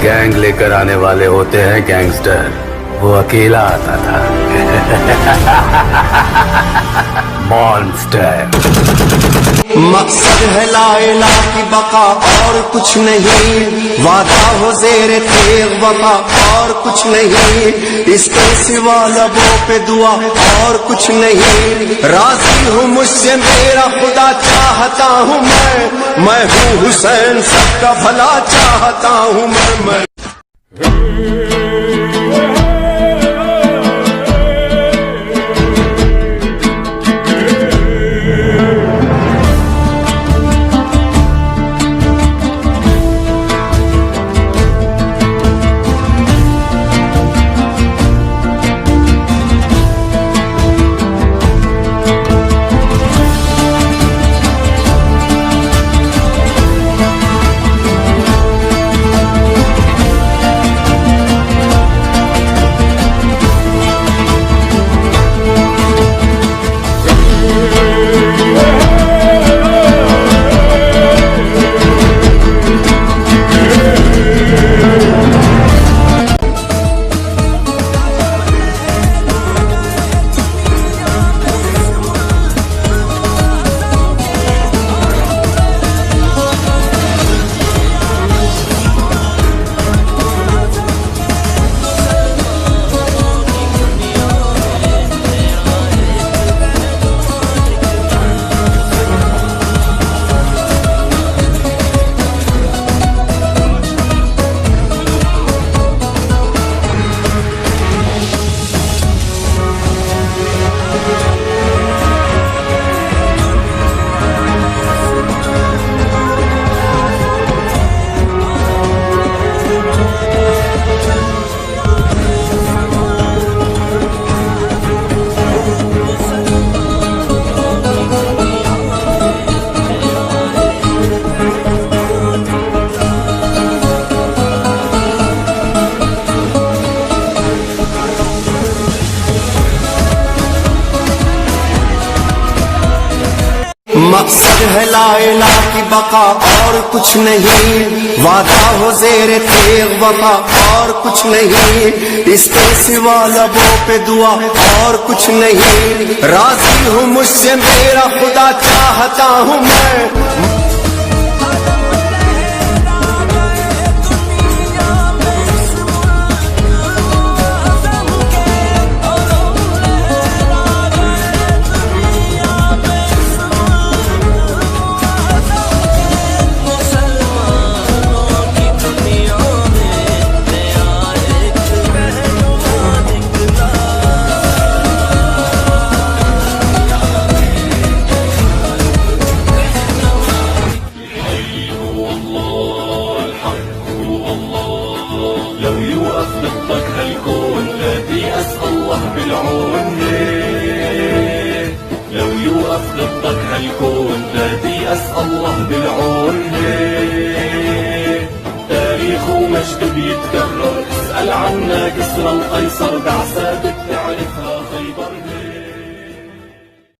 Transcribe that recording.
Gang लेकर आने वाले होते हैं गैंगस्टर, वो अकेला आता था। मॉन्स्टर। मकसद है ला इला की बका और कुछ नहीं, वादा हो ज़ेरे तेग वफा और कुछ नहीं, इसके सिवा लबों पे दुआ और कुछ नहीं। राजी हूँ मुझसे मेरा खुदा चाहता हूँ मैं हूँ हुसैन सबका भला चाहता हूँ मैं। मकसद है ला इला की बका और कुछ नहीं, वादा हो ज़ेरे तेग वफा और कुछ नहीं, इसके सिवा लबों पे दुआ और कुछ नहीं। राजी हूँ मुझसे मेरा खुदा चाहता हूँ मैं। لو يوقف ضدك هالكون نادي أسأل الله بالعون. لو يوقف ضدك هالكون نادي أسأل الله بالعون. تاريخ ومجد بيتكرر، اسأل عنا كسرى القيصر بعثات بتعرفها.